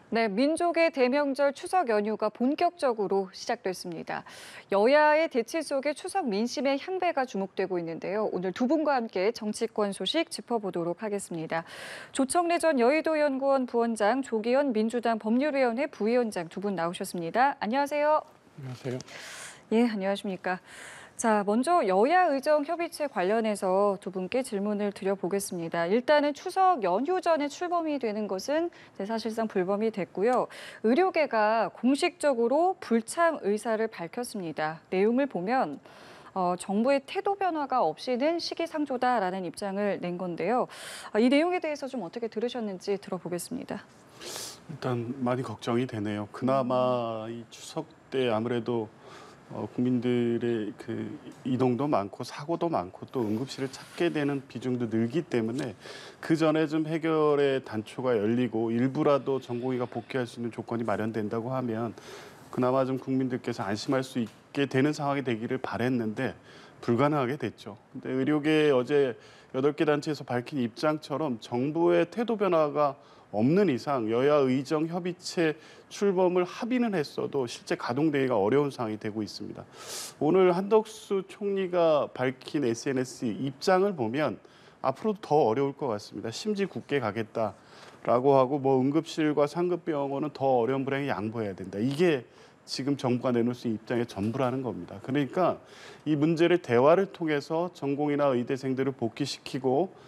네, 민족의 대명절 추석 연휴가 본격적으로 시작됐습니다. 여야의 대치 속에 추석 민심의 향배가 주목되고 있는데요. 오늘 두 분과 함께 정치권 소식 짚어보도록 하겠습니다. 조청래 전 여의도연구원 부원장, 조기현 민주당 법률위원회 부위원장 두 분 나오셨습니다. 안녕하세요. 안녕하세요. 예, 안녕하십니까. 자, 먼저 여야 의정 협의체 관련해서 두 분께 질문을 드려보겠습니다. 일단은 추석 연휴 전에 출범이 되는 것은 사실상 불범이 됐고요. 의료계가 공식적으로 불참 의사를 밝혔습니다. 내용을 보면 정부의 태도 변화가 없이는 시기상조다라는 입장을 낸 건데요. 이 내용에 대해서 좀 어떻게 들으셨는지 들어보겠습니다. 일단 많이 걱정이 되네요. 그나마 이 추석 때 아무래도 국민들의 그 이동도 많고 사고도 많고 또 응급실을 찾게 되는 비중도 늘기 때문에 그 전에 좀 해결의 단초가 열리고 일부라도 전공의가 복귀할 수 있는 조건이 마련된다고 하면 그나마 좀 국민들께서 안심할 수 있게 되는 상황이 되기를 바랬는데 불가능하게 됐죠. 근데 의료계 어제 8개 단체에서 밝힌 입장처럼 정부의 태도 변화가 없는 이상 여야 의정 협의체 출범을 합의는 했어도 실제 가동되기가 어려운 상황이 되고 있습니다. 오늘 한덕수 총리가 밝힌 SNS 입장을 보면 앞으로도 더 어려울 것 같습니다. 심지 굳게 가겠다라고 하고 응급실과 상급병원은 더 어려운 불행에 양보해야 된다. 이게 지금 정부가 내놓을 수 있는 입장의 전부라는 겁니다. 그러니까 이 문제를 대화를 통해서 전공의나 의대생들을 복귀시키고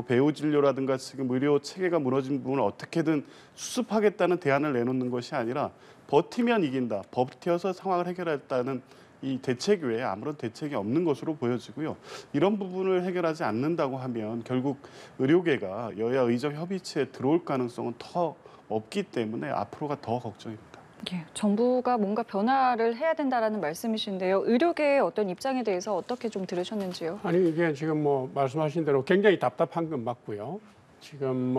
배우 진료라든가 지금 의료 체계가 무너진 부분을 어떻게든 수습하겠다는 대안을 내놓는 것이 아니라 버티면 이긴다, 버텨서 상황을 해결했다는 이 대책 외에 아무런 대책이 없는 것으로 보여지고요. 이런 부분을 해결하지 않는다고 하면 결국 의료계가 여야 의정 협의체에 들어올 가능성은 더 없기 때문에 앞으로가 더 걱정입니다. 예, 정부가 뭔가 변화를 해야 된다라는 말씀이신데요. 의료계의 어떤 입장에 대해서 어떻게 좀 들으셨는지요? 아니 이게 지금 말씀하신 대로 굉장히 답답한 건 맞고요. 지금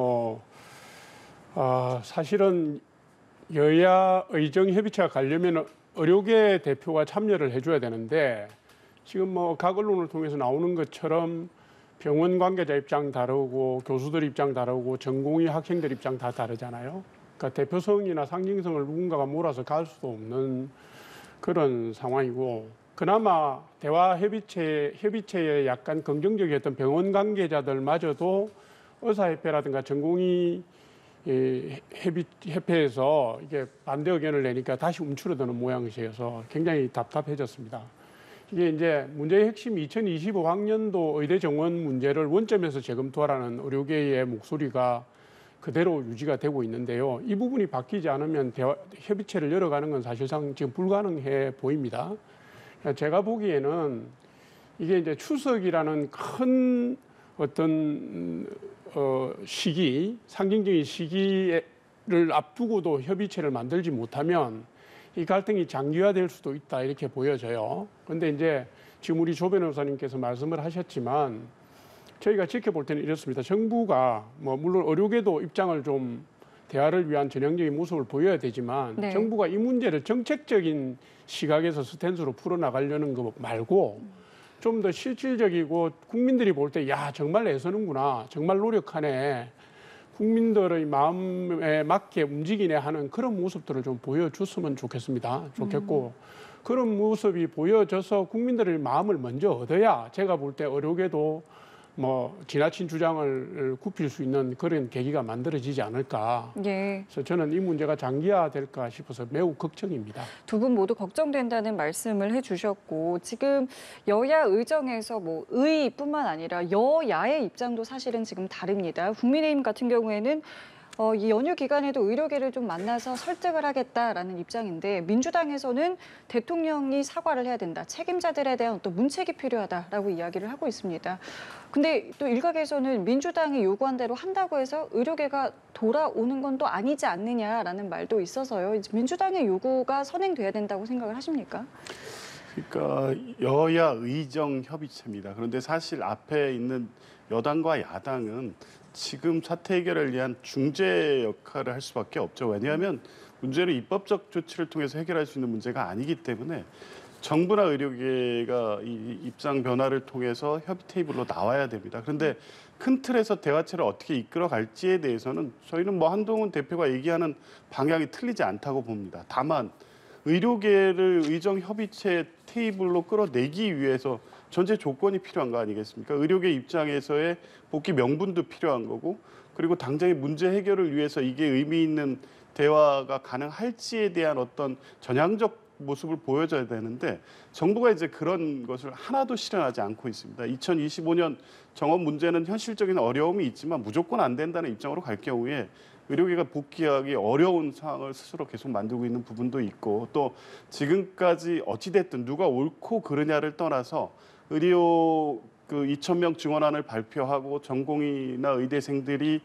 사실은 여야 의정 협의체가 가려면 의료계 대표가 참여를 해줘야 되는데 지금 각 언론을 통해서 나오는 것처럼 병원 관계자 입장 다르고 교수들 입장 다르고 전공의 학생들 입장 다 다르잖아요. 그러니까 대표성이나 상징성을 누군가가 몰아서 갈 수도 없는 그런 상황이고 그나마 대화 협의체에 약간 긍정적이었던 병원 관계자들마저도 의사협회라든가 전공의 협회에서 이게 반대 의견을 내니까 다시 움츠러드는 모양새여서 굉장히 답답해졌습니다. 이게 이제 문제의 핵심 2025학년도 의대 정원 문제를 원점에서 재검토하라는 의료계의 목소리가 그대로 유지가 되고 있는데요. 이 부분이 바뀌지 않으면 협의체를 열어가는 건 사실상 지금 불가능해 보입니다. 제가 보기에는 이게 이제 추석이라는 큰 어떤 시기, 상징적인 시기를 앞두고도 협의체를 만들지 못하면 이 갈등이 장기화될 수도 있다 이렇게 보여져요. 그런데 이제 지금 우리 조 변호사님께서 말씀을 하셨지만 저희가 지켜볼 때는 이렇습니다. 정부가 물론 의료계도 입장을 좀 대화를 위한 전형적인 모습을 보여야 되지만 네. 정부가 이 문제를 정책적인 시각에서 스탠스로 풀어나가려는 거 말고 좀 더 실질적이고 국민들이 볼 때 야 정말 애쓰는구나, 정말 노력하네, 국민들의 마음에 맞게 움직이네 하는 그런 모습들을 좀 보여줬으면 좋겠고 그런 모습이 보여져서 국민들의 마음을 먼저 얻어야 제가 볼 때 의료계도 지나친 주장을 굽힐 수 있는 그런 계기가 만들어지지 않을까. 예. 그래서 저는 이 문제가 장기화될까 싶어서 매우 걱정입니다. 두 분 모두 걱정된다는 말씀을 해주셨고 지금 여야 의정에서 의뿐만 아니라 여야의 입장도 사실은 지금 다릅니다. 국민의힘 같은 경우에는 이 연휴 기간에도 의료계를 좀 만나서 설득을 하겠다라는 입장인데 민주당에서는 대통령이 사과를 해야 된다. 책임자들에 대한 어떤 문책이 필요하다라고 이야기를 하고 있습니다. 근데 또 일각에서는 민주당이 요구한 대로 한다고 해서 의료계가 돌아오는 건 또 아니지 않느냐라는 말도 있어서요. 민주당의 요구가 선행돼야 된다고 생각을 하십니까? 그러니까 여야 의정 협의체입니다. 그런데 사실 앞에 있는 여당과 야당은 지금 사태 해결을 위한 중재 역할을 할 수밖에 없죠. 왜냐하면 문제를 입법적 조치를 통해서 해결할 수 있는 문제가 아니기 때문에 정부나 의료계가 이 입장 변화를 통해서 협의 테이블로 나와야 됩니다. 그런데 큰 틀에서 대화체를 어떻게 이끌어 갈지에 대해서는 저희는 뭐 한동훈 대표가 얘기하는 방향이 틀리지 않다고 봅니다. 다만 의료계를 의정 협의체 테이블로 끌어내기 위해서 전제 조건이 필요한 거 아니겠습니까? 의료계 입장에서의 복귀 명분도 필요한 거고, 그리고 당장의 문제 해결을 위해서 이게 의미 있는 대화가 가능할지에 대한 어떤 전향적 모습을 보여줘야 되는데, 정부가 이제 그런 것을 하나도 실현하지 않고 있습니다. 2025년 정원 문제는 현실적인 어려움이 있지만 무조건 안 된다는 입장으로 갈 경우에 의료계가 복귀하기 어려운 상황을 스스로 계속 만들고 있는 부분도 있고, 또 지금까지 어찌됐든 누가 옳고 그르냐를 떠나서 의료 2,000명 증원안을 발표하고 전공의나 의대생들이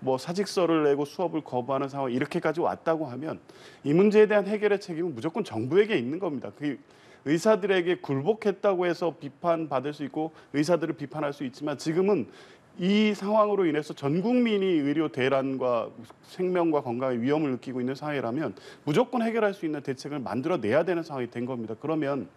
뭐 사직서를 내고 수업을 거부하는 상황 이렇게까지 왔다고 하면 이 문제에 대한 해결의 책임은 무조건 정부에게 있는 겁니다. 그 의사들에게 굴복했다고 해서 비판받을 수 있고 의사들을 비판할 수 있지만, 지금은 이 상황으로 인해서 전 국민이 의료 대란과 생명과 건강의 위험을 느끼고 있는 상황이라면 무조건 해결할 수 있는 대책을 만들어내야 되는 상황이 된 겁니다. 그러면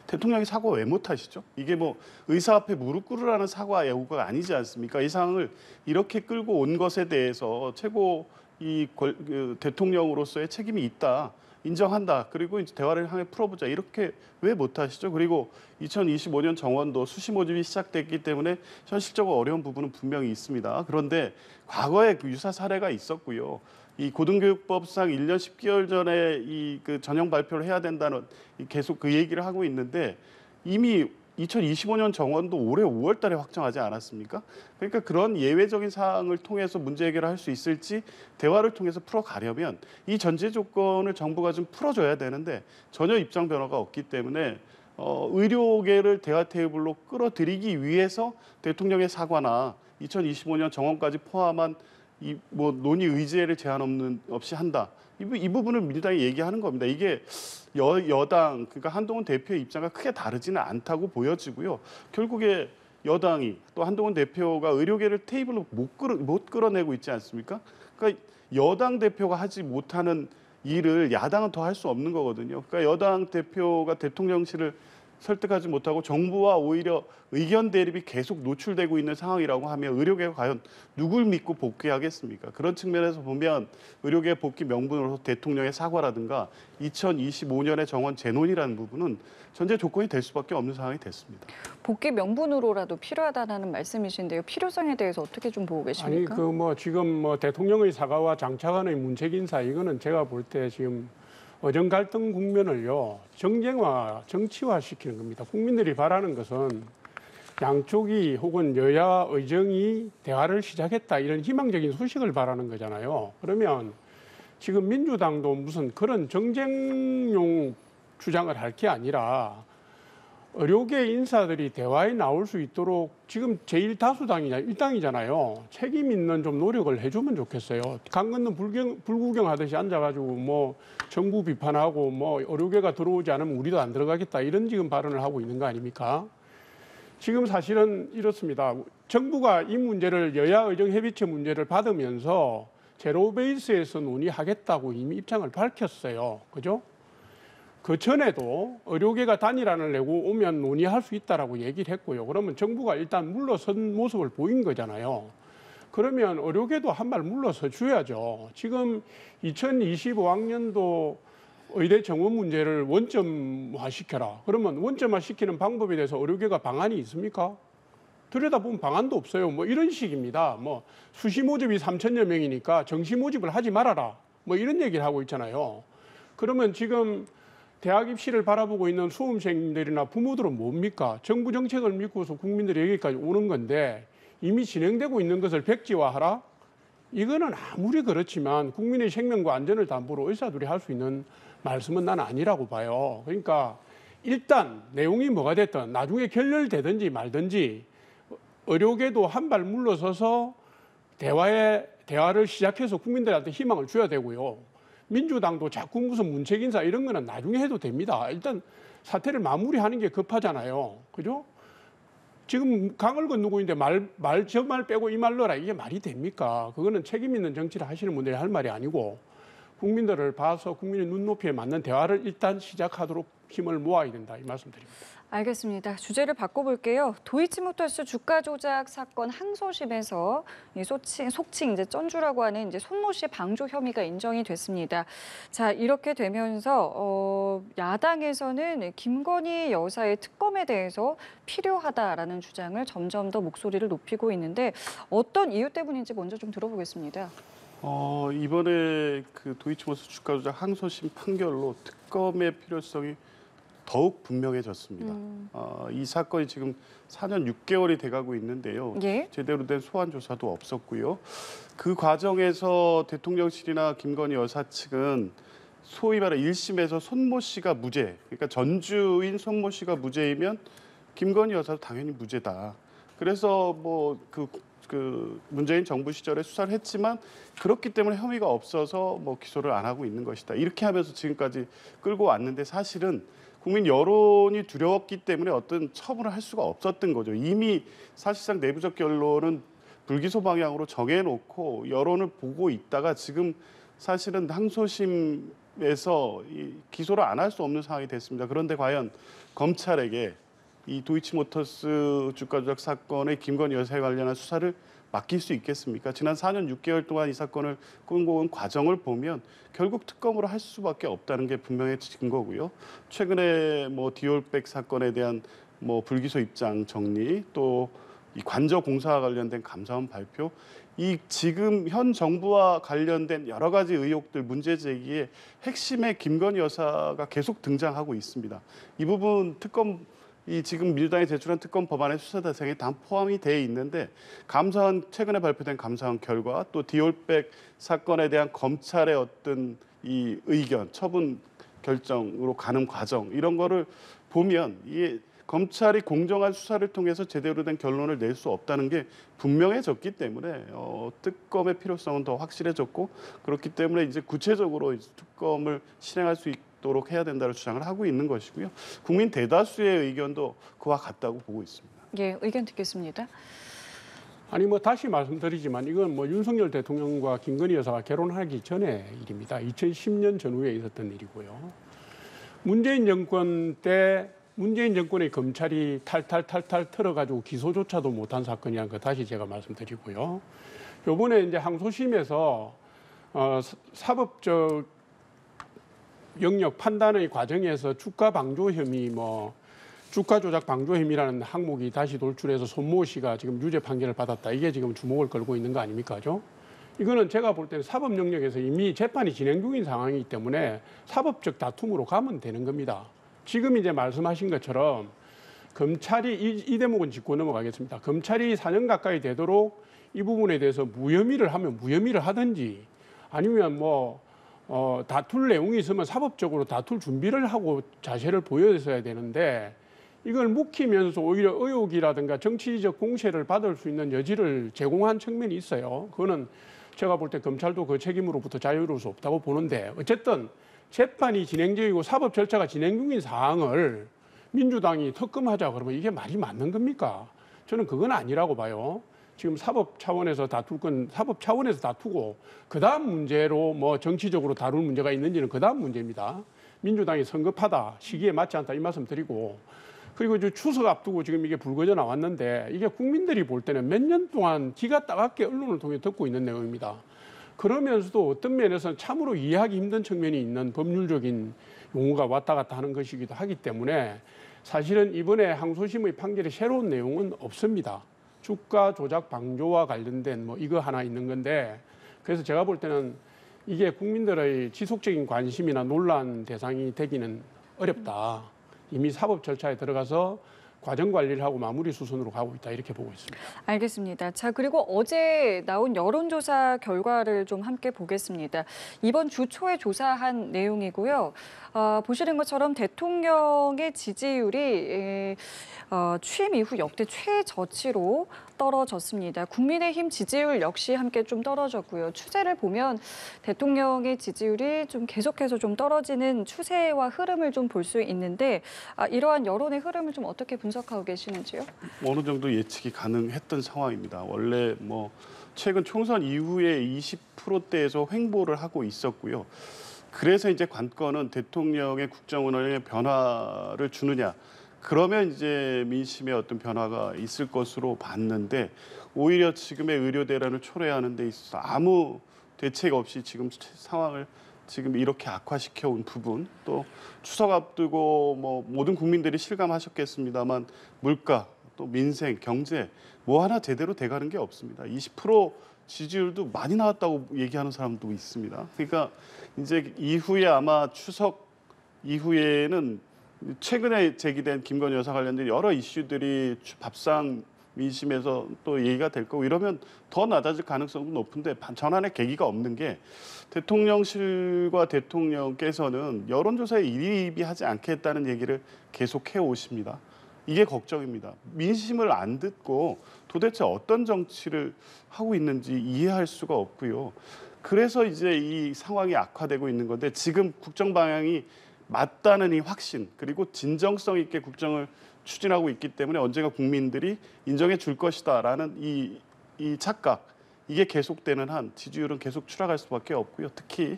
대통령이 사과 왜 못하시죠? 이게 뭐 의사 앞에 무릎 꿇으라는 사과 예우가 아니지 않습니까? 이 상황을 이렇게 끌고 온 것에 대해서 최고 대통령으로서의 책임이 있다. 인정한다. 그리고 이제 대화를 향해 풀어보자. 이렇게 왜 못하시죠? 그리고 2025년 정원도 수시 모집이 시작됐기 때문에 현실적으로 어려운 부분은 분명히 있습니다. 그런데 과거에 그 유사 사례가 있었고요. 이 고등교육법상 1년 10개월 전에 전형 발표를 해야 된다는 계속 그 얘기를 하고 있는데, 이미 2025년 정원도 올해 5월 달에 확정하지 않았습니까? 그러니까 그런 예외적인 사항을 통해서 문제 해결을 할 수 있을지 대화를 통해서 풀어가려면 이 전제 조건을 정부가 좀 풀어줘야 되는데 전혀 입장 변화가 없기 때문에 의료계를 대화 테이블로 끌어들이기 위해서 대통령의 사과나 2025년 정원까지 포함한 뭐 논의 의제를 제한 없이 한다. 이 부분을 민주당이 얘기하는 겁니다. 이게 여당, 그러니까 한동훈 대표의 입장과 크게 다르지는 않다고 보여지고요. 결국에 여당이 또 한동훈 대표가 의료계를 테이블로 못 끌어내고 있지 않습니까? 그러니까 여당 대표가 하지 못하는 일을 야당은 더 할 수 없는 거거든요. 그러니까 여당 대표가 대통령실을 설득하지 못하고 정부와 오히려 의견 대립이 계속 노출되고 있는 상황이라고 하면 의료계가 과연 누굴 믿고 복귀하겠습니까? 그런 측면에서 보면 의료계 복귀 명분으로서 대통령의 사과라든가 2025년의 정원 재논이라는 부분은 전제 조건이 될 수밖에 없는 상황이 됐습니다. 복귀 명분으로라도 필요하다는 말씀이신데요. 필요성에 대해서 어떻게 좀 보고 계십니까? 아니 지금 대통령의 사과와 장차관의 문책 인사, 이거는 제가 볼 때 지금 어정 갈등 국면을요, 정쟁화, 정치화 시키는 겁니다. 국민들이 바라는 것은 양쪽이 혹은 여야 의정이 대화를 시작했다, 이런 희망적인 소식을 바라는 거잖아요. 그러면 지금 민주당도 무슨 그런 정쟁용 주장을 할 게 아니라 의료계 인사들이 대화에 나올 수 있도록 지금 제1다수당이냐, 일당이잖아요. 책임 있는 좀 노력을 해주면 좋겠어요. 강 건너 불구경하듯이 앉아가지고 뭐 정부 비판하고 뭐 의료계가 들어오지 않으면 우리도 안 들어가겠다, 이런 지금 발언을 하고 있는 거 아닙니까? 지금 사실은 이렇습니다. 정부가 이 문제를 여야 의정협의체 문제를 받으면서 제로 베이스에서 논의하겠다고 이미 입장을 밝혔어요. 그죠? 그 전에도 의료계가 단일안을 내고 오면 논의할 수 있다라고 얘기를 했고요. 그러면 정부가 일단 물러선 모습을 보인 거잖아요. 그러면 의료계도 한 발 물러서 줘야죠. 지금 2025학년도 의대 정원 문제를 원점화시켜라. 그러면 원점화시키는 방법에 대해서 의료계가 방안이 있습니까? 들여다보면 방안도 없어요. 뭐 이런 식입니다. 뭐 수시 모집이 3,000여 명이니까 정시 모집을 하지 말아라. 뭐 이런 얘기를 하고 있잖아요. 그러면 지금 대학 입시를 바라보고 있는 수험생들이나 부모들은 뭡니까? 정부 정책을 믿고서 국민들이 여기까지 오는 건데 이미 진행되고 있는 것을 백지화하라? 이거는 아무리 그렇지만 국민의 생명과 안전을 담보로 의사들이 할 수 있는 말씀은 난 아니라고 봐요. 그러니까 일단 내용이 뭐가 됐든 나중에 결렬되든지 말든지 의료계도 한 발 물러서서 대화를 시작해서 국민들한테 희망을 줘야 되고요. 민주당도 자꾸 무슨 문책 인사 이런 거는 나중에 해도 됩니다. 일단 사태를 마무리하는 게 급하잖아요. 그죠? 지금 강을 건너고 있는데 저 말 빼고 이 말 넣어라, 이게 말이 됩니까? 그거는 책임 있는 정치를 하시는 분들이 할 말이 아니고, 국민들을 봐서 국민의 눈높이에 맞는 대화를 일단 시작하도록 힘을 모아야 된다 이 말씀드립니다. 알겠습니다. 주제를 바꿔볼게요. 도이치모터스 주가 조작 사건 항소심에서 이 속칭 이제 쩐주라고 하는 이제 손모 씨의 방조 혐의가 인정이 됐습니다. 자, 이렇게 되면서 야당에서는 김건희 여사의 특검에 대해서 필요하다라는 주장을 점점 더 목소리를 높이고 있는데 어떤 이유 때문인지 먼저 좀 들어보겠습니다. 이번에 그 도이치모터스 주가 조작 항소심 판결로 특검의 필요성이 더욱 분명해졌습니다. 이 사건이 지금 4년 6개월이 돼가고 있는데요. 예? 제대로 된 소환 조사도 없었고요. 그 과정에서 대통령실이나 김건희 여사 측은 소위 말해 1심에서 손모 씨가 무죄, 그러니까 전주인 손모 씨가 무죄이면 김건희 여사도 당연히 무죄다. 그래서 뭐 그 문재인 정부 시절에 수사를 했지만 그렇기 때문에 혐의가 없어서 뭐 기소를 안 하고 있는 것이다. 이렇게 하면서 지금까지 끌고 왔는데 사실은 국민 여론이 두려웠기 때문에 어떤 처분을 할 수가 없었던 거죠. 이미 사실상 내부적 결론은 불기소 방향으로 정해놓고 여론을 보고 있다가 지금 사실은 항소심에서 기소를 안 할 수 없는 상황이 됐습니다. 그런데 과연 검찰에게 이 도이치모터스 주가 조작 사건의 김건희 여사에 관련한 수사를 맡길 수 있겠습니까? 지난 4년 6개월 동안 이 사건을 끌고 온 과정을 보면 결국 특검으로 할 수밖에 없다는 게 분명해진 거고요. 최근에 뭐 디올백 사건에 대한 뭐 불기소 입장 정리, 또 이 관저 공사와 관련된 감사원 발표, 이 지금 현 정부와 관련된 여러 가지 의혹들 문제 제기의 핵심에 김건희 여사가 계속 등장하고 있습니다. 이 부분 특검 이 지금 민주당이 제출한 특검 법안의 수사 대상에 다 포함이 돼 있는데 감사원 최근에 발표된 감사원 결과 또 디올백 사건에 대한 검찰의 어떤 이 의견, 처분 결정으로 가는 과정 이런 거를 보면 이 검찰이 공정한 수사를 통해서 제대로 된 결론을 낼 수 없다는 게 분명해졌기 때문에 특검의 필요성은 더 확실해졌고 그렇기 때문에 이제 구체적으로 특검을 실행할 수 있도록 해야 된다는 주장을 하고 있는 것이고요. 국민 대다수의 의견도 그와 같다고 보고 있습니다. 예, 의견 듣겠습니다. 아니 뭐 다시 말씀드리지만 이건 뭐 윤석열 대통령과 김건희 여사가 결혼하기 전의 일입니다. 2010년 전후에 있었던 일이고요. 문재인 정권 때 문재인 정권의 검찰이 탈탈 털어가지고 기소조차도 못한 사건이라는 거 다시 제가 말씀드리고요. 이번에 이제 항소심에서 사법적 영역 판단의 과정에서 주가 방조 혐의, 주가 조작 방조 혐의라는 항목이 다시 돌출해서 손모 씨가 지금 유죄 판결을 받았다. 이게 지금 주목을 끌고 있는 거 아닙니까? 이거는 제가 볼 때는 사법 영역에서 이미 재판이 진행 중인 상황이기 때문에 사법적 다툼으로 가면 되는 겁니다. 지금 이제 말씀하신 것처럼 검찰이 이 대목은 짚고 넘어가겠습니다. 검찰이 4년 가까이 되도록 이 부분에 대해서 무혐의를 하면 무혐의를 하든지 아니면 다툴 내용이 있으면 사법적으로 다툴 준비를 하고 자세를 보여줘야 되는데 이걸 묵히면서 오히려 의혹이라든가 정치적 공세를 받을 수 있는 여지를 제공한 측면이 있어요. 그거는 제가 볼 때 검찰도 그 책임으로부터 자유로울 수 없다고 보는데 어쨌든 재판이 진행 중이고 사법 절차가 진행 중인 사항을 민주당이 특검하자 그러면 이게 말이 맞는 겁니까? 저는 그건 아니라고 봐요. 지금 사법 차원에서 다툴 건 사법 차원에서 다투고 그다음 문제로 정치적으로 다룰 문제가 있는지는 그다음 문제입니다. 민주당이 성급하다, 시기에 맞지 않다 이 말씀 드리고 그리고 이제 추석 앞두고 지금 이게 불거져 나왔는데 이게 국민들이 볼 때는 몇 년 동안 기가 따갑게 언론을 통해 듣고 있는 내용입니다. 그러면서도 어떤 면에서는 참으로 이해하기 힘든 측면이 있는 법률적인 용어가 왔다 갔다 하는 것이기도 하기 때문에 사실은 이번에 항소심의 판결에 새로운 내용은 없습니다. 주가 조작 방조와 관련된 이거 하나 있는 건데 그래서 제가 볼 때는 이게 국민들의 지속적인 관심이나 논란 대상이 되기는 어렵다. 이미 사법 절차에 들어가서 과정 관리를 하고 마무리 수순으로 가고 있다 이렇게 보고 있습니다. 알겠습니다. 자, 그리고 어제 나온 여론조사 결과를 좀 함께 보겠습니다. 이번 주 초에 조사한 내용이고요. 보시는 것처럼 대통령의 지지율이 취임 이후 역대 최저치로 떨어졌습니다. 국민의힘 지지율 역시 함께 좀 떨어졌고요. 추세를 보면 대통령의 지지율이 좀 계속해서 좀 떨어지는 추세와 흐름을 좀 볼 수 있는데 이러한 여론의 흐름을 좀 어떻게 분석하고 계시는지요? 어느 정도 예측이 가능했던 상황입니다. 원래 최근 총선 이후에 20%대에서 횡보를 하고 있었고요. 그래서 이제 관건은 대통령의 국정 운영에 변화를 주느냐. 그러면 이제 민심의 어떤 변화가 있을 것으로 봤는데 오히려 지금의 의료 대란을 초래하는 데 있어서 아무 대책 없이 지금 상황을 지금 이렇게 악화시켜 온 부분, 또 추석 앞두고 뭐 모든 국민들이 실감하셨겠습니다만 물가, 또 민생, 경제 뭐 하나 제대로 돼가는 게 없습니다. 20% 지지율도 많이 나왔다고 얘기하는 사람도 있습니다. 그러니까 이제 이후에 아마 추석 이후에는 최근에 제기된 김건희 여사 관련된 여러 이슈들이 밥상 민심에서 또 얘기가 될 거고 이러면 더 낮아질 가능성도 높은데 전환의 계기가 없는 게 대통령실과 대통령께서는 여론조사에 일희일비하지 않겠다는 얘기를 계속 해오십니다. 이게 걱정입니다. 민심을 안 듣고 도대체 어떤 정치를 하고 있는지 이해할 수가 없고요. 그래서 이제 이 상황이 악화되고 있는 건데 지금 국정 방향이 맞다는 이 확신 그리고 진정성 있게 국정을 추진하고 있기 때문에 언젠가 국민들이 인정해 줄 것이다라는 이 착각 이게 계속되는 한 지지율은 계속 추락할 수밖에 없고요. 특히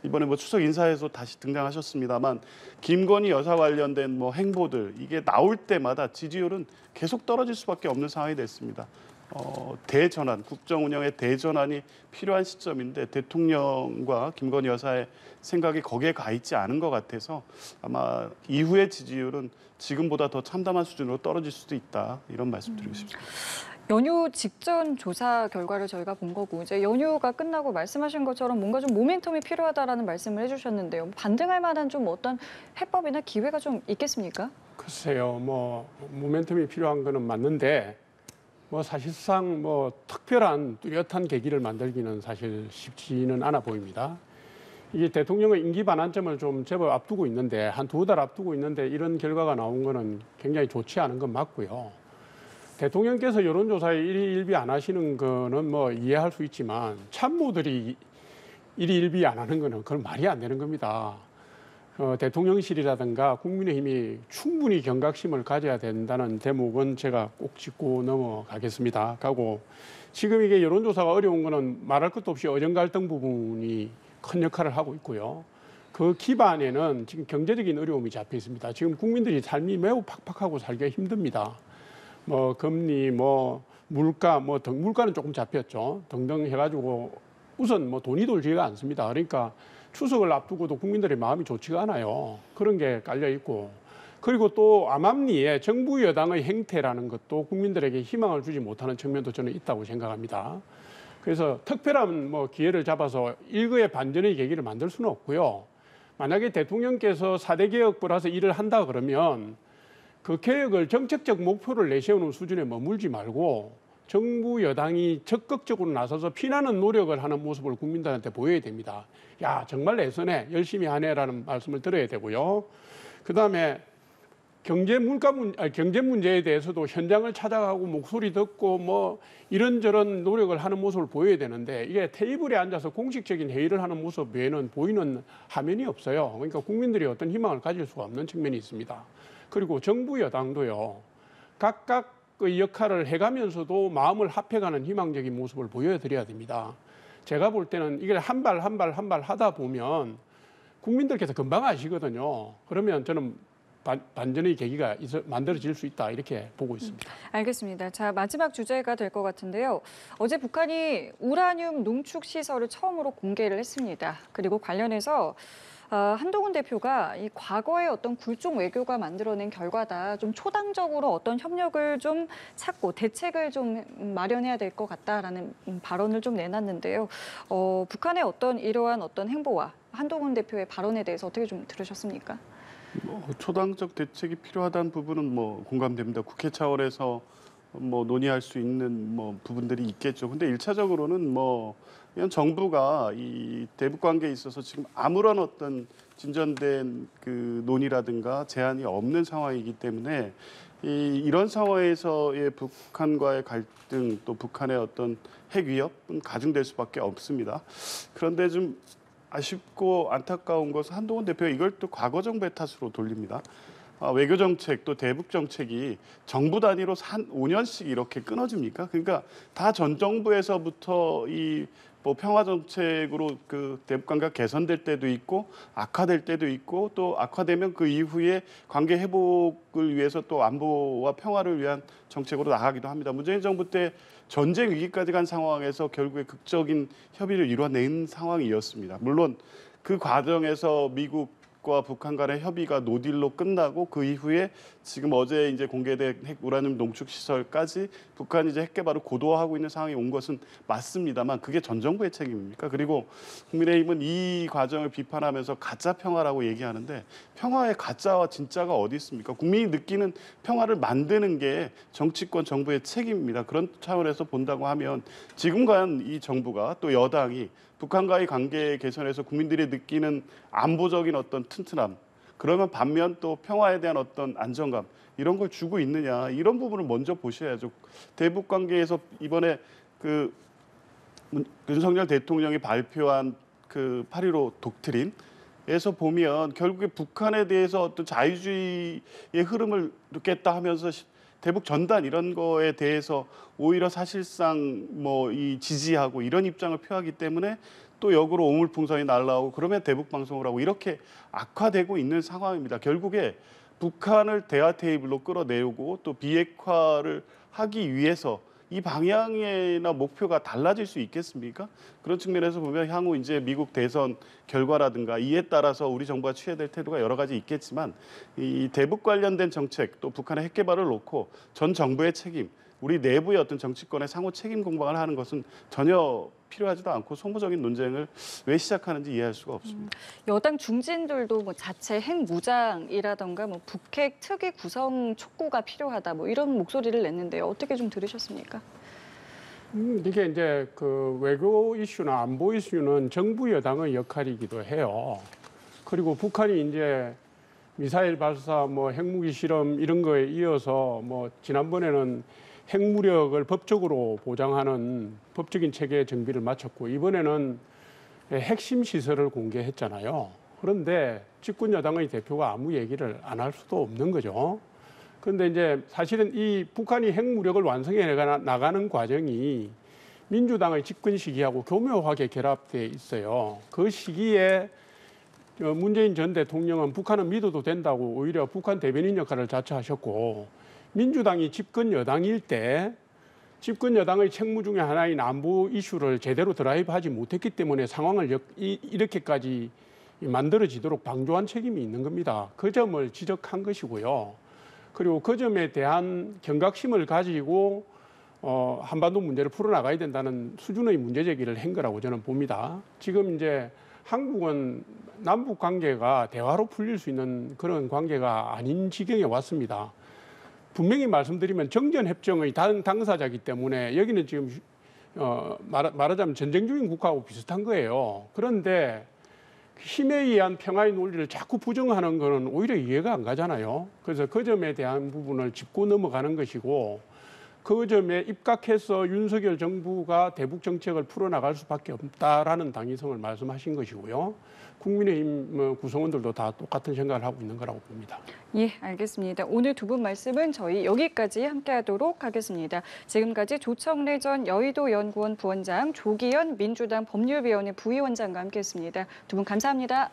이번에 뭐 추석 인사에서 다시 등장하셨습니다만 김건희 여사 관련된 뭐 행보들 이게 나올 때마다 지지율은 계속 떨어질 수밖에 없는 상황이 됐습니다. 대전환, 국정 운영의 대전환이 필요한 시점인데 대통령과 김건희 여사의 생각이 거기에 가 있지 않은 것 같아서 아마 이후의 지지율은 지금보다 더 참담한 수준으로 떨어질 수도 있다 이런 말씀드리고 싶습니다. 연휴 직전 조사 결과를 저희가 본 거고 이제 연휴가 끝나고 말씀하신 것처럼 뭔가 좀 모멘텀이 필요하다라는 말씀을 해주셨는데요. 반등할 만한 좀 어떤 해법이나 기회가 좀 있겠습니까? 글쎄요, 뭐 모멘텀이 필요한 거는 맞는데 뭐 사실상 뭐 특별한 뚜렷한 계기를 만들기는 사실 쉽지는 않아 보입니다. 이게 대통령의 임기 반환점을 좀 제법 앞두고 있는데 한 2달 앞두고 있는데 이런 결과가 나온 거는 굉장히 좋지 않은 건 맞고요. 대통령께서 여론조사에 일희일비 안 하시는 거는 뭐 이해할 수 있지만 참모들이 일희일비 안 하는 거는 그건 말이 안 되는 겁니다. 대통령실이라든가 국민의힘이 충분히 경각심을 가져야 된다는 대목은 제가 꼭 짚고 넘어가겠습니다. 가고 지금 이게 여론조사가 어려운 거는 말할 것도 없이 의정갈등 부분이 큰 역할을 하고 있고요. 그 기반에는 지금 경제적인 어려움이 잡혀 있습니다. 지금 국민들이 삶이 매우 팍팍하고 살기가 힘듭니다. 뭐 금리, 뭐 물가, 뭐 등 물가는 조금 잡혔죠. 등등 해가지고 우선 뭐 돈이 돌지가 않습니다. 그러니까 추석을 앞두고도 국민들의 마음이 좋지가 않아요. 그런 게 깔려 있고 그리고 또 암암리에 정부 여당의 행태라는 것도 국민들에게 희망을 주지 못하는 측면도 저는 있다고 생각합니다. 그래서 특별한 뭐 기회를 잡아서 일거에 반전의 계기를 만들 수는 없고요. 만약에 대통령께서 4대 개혁 벌여서 일을 한다 그러면 그 개혁을 정책적 목표를 내세우는 수준에 머물지 말고 정부 여당이 적극적으로 나서서 피나는 노력을 하는 모습을 국민들한테 보여야 됩니다. 야, 정말 애쓰네, 열심히 하네라는 말씀을 드려야 되고요. 그다음에 경제 문제에 대해서도 현장을 찾아가고 목소리 듣고 뭐 이런저런 노력을 하는 모습을 보여야 되는데 이게 테이블에 앉아서 공식적인 회의를 하는 모습 외에는 보이는 화면이 없어요. 그러니까 국민들이 어떤 희망을 가질 수가 없는 측면이 있습니다. 그리고 정부 여당도요. 각각의 역할을 해가면서도 마음을 합해가는 희망적인 모습을 보여드려야 됩니다. 제가 볼 때는 이걸 한 발 하다 보면 국민들께서 금방 아시거든요. 그러면 저는 반전의 계기가 만들어질 수 있다 이렇게 보고 있습니다. 알겠습니다. 자, 마지막 주제가 될 것 같은데요. 어제 북한이 우라늄 농축 시설을 처음으로 공개를 했습니다. 그리고 관련해서 한동훈 대표가 이 과거의 어떤 굴종 외교가 만들어낸 결과다. 좀 초당적으로 어떤 협력을 좀 찾고 대책을 좀 마련해야 될 것 같다라는 발언을 좀 내놨는데요. 북한의 어떤 이러한 어떤 행보와 한동훈 대표의 발언에 대해서 어떻게 좀 들으셨습니까? 초당적 대책이 필요하다는 부분은 뭐 공감됩니다. 국회 차원에서 뭐 논의할 수 있는 뭐 부분들이 있겠죠. 근데 1차적으로는 뭐 이런 정부가 이 대북 관계에 있어서 지금 아무런 어떤 진전된 그 논의라든가 제안이 없는 상황이기 때문에 이런 상황에서의 북한과의 갈등 또 북한의 어떤 핵 위협은 가중될 수밖에 없습니다. 그런데 좀 아쉽고 안타까운 것은 한동훈 대표가 이걸 또 과거 정부의 탓으로 돌립니다. 외교 정책 또 대북 정책이 정부 단위로 한 5년씩 이렇게 끊어집니까? 그러니까 다 전 정부에서부터 이 뭐 평화 정책으로 그 대북 관계가 개선될 때도 있고 악화될 때도 있고 또 악화되면 그 이후에 관계 회복을 위해서 또 안보와 평화를 위한 정책으로 나가기도 합니다. 문재인 정부 때 전쟁 위기까지 간 상황에서 결국에 극적인 협의를 이뤄낸 상황이었습니다. 물론 그 과정에서 미국과 북한 간의 협의가 노딜로 끝나고 그 이후에 지금 어제 이제 공개된 핵 우라늄 농축 시설까지 북한이 이제 핵 개발을 고도화하고 있는 상황이 온 것은 맞습니다만 그게 전 정부의 책임입니까? 그리고 국민의힘은 이 과정을 비판하면서 가짜 평화라고 얘기하는데 평화의 가짜와 진짜가 어디 있습니까? 국민이 느끼는 평화를 만드는 게 정치권 정부의 책임입니다. 그런 차원에서 본다고 하면 지금 과연 이 정부가 또 여당이 북한과의 관계 개선에서 국민들이 느끼는 안보적인 어떤 튼튼함, 그러면 반면 또 평화에 대한 어떤 안정감 이런 걸 주고 있느냐 이런 부분을 먼저 보셔야죠. 대북 관계에서 이번에 그 윤석열 대통령이 발표한 그 8.15 독트린에서 보면 결국에 북한에 대해서 어떤 자유주의의 흐름을 놓겠다 하면서 대북 전단 이런 거에 대해서 오히려 사실상 뭐 이 지지하고 이런 입장을 표하기 때문에 또 역으로 오물풍선이 날라오고 그러면 대북 방송을 하고 이렇게 악화되고 있는 상황입니다. 결국에 북한을 대화 테이블로 끌어내오고 또 비핵화를 하기 위해서 이 방향이나 목표가 달라질 수 있겠습니까? 그런 측면에서 보면 향후 이제 미국 대선 결과라든가 이에 따라서 우리 정부가 취해야 될 태도가 여러 가지 있겠지만 이 대북 관련된 정책 또 북한의 핵 개발을 놓고 전 정부의 책임, 우리 내부의 어떤 정치권의 상호 책임 공방을 하는 것은 전혀 필요하지도 않고 소모적인 논쟁을 왜 시작하는지 이해할 수가 없습니다. 여당 중진들도 뭐 자체 핵 무장이라던가 뭐 북핵 특위 구성 촉구가 필요하다 뭐 이런 목소리를 냈는데요. 어떻게 좀 들으셨습니까? 이게 이제 그 외교 이슈나 안보 이슈는 정부 여당의 역할이기도 해요. 그리고 북한이 이제 미사일 발사, 뭐 핵무기 실험 이런 거에 이어서 뭐 지난번에는 핵무력을 법적으로 보장하는 법적인 체계 정비를 마쳤고 이번에는 핵심 시설을 공개했잖아요. 그런데 집권 여당의 대표가 아무 얘기를 안 할 수도 없는 거죠. 그런데 이제 사실은 이 북한이 핵무력을 완성해 나가는 과정이 민주당의 집권 시기하고 교묘하게 결합돼 있어요. 그 시기에 문재인 전 대통령은 북한은 믿어도 된다고 오히려 북한 대변인 역할을 자처하셨고 민주당이 집권 여당일 때 집권 여당의 책무 중에 하나인 안보 이슈를 제대로 드라이브하지 못했기 때문에 상황을 이렇게까지 만들어지도록 방조한 책임이 있는 겁니다. 그 점을 지적한 것이고요. 그리고 그 점에 대한 경각심을 가지고 한반도 문제를 풀어나가야 된다는 수준의 문제 제기를 한 거라고 저는 봅니다. 지금 이제 한국은 남북 관계가 대화로 풀릴 수 있는 그런 관계가 아닌 지경에 왔습니다. 분명히 말씀드리면 정전협정의 당사자이기 때문에 여기는 지금 말하자면 전쟁 중인 국가하고 비슷한 거예요. 그런데 힘에 의한 평화의 논리를 자꾸 부정하는 것은 오히려 이해가 안 가잖아요. 그래서 그 점에 대한 부분을 짚고 넘어가는 것이고 그 점에 입각해서 윤석열 정부가 대북 정책을 풀어나갈 수밖에 없다라는 당위성을 말씀하신 것이고요. 국민의힘 구성원들도 다 똑같은 생각을 하고 있는 거라고 봅니다. 예, 알겠습니다. 오늘 두 분 말씀은 저희 여기까지 함께하도록 하겠습니다. 지금까지 조청래 전 여의도연구원 부원장, 조기현 민주당 법률위원회 부위원장과 함께했습니다. 두 분 감사합니다.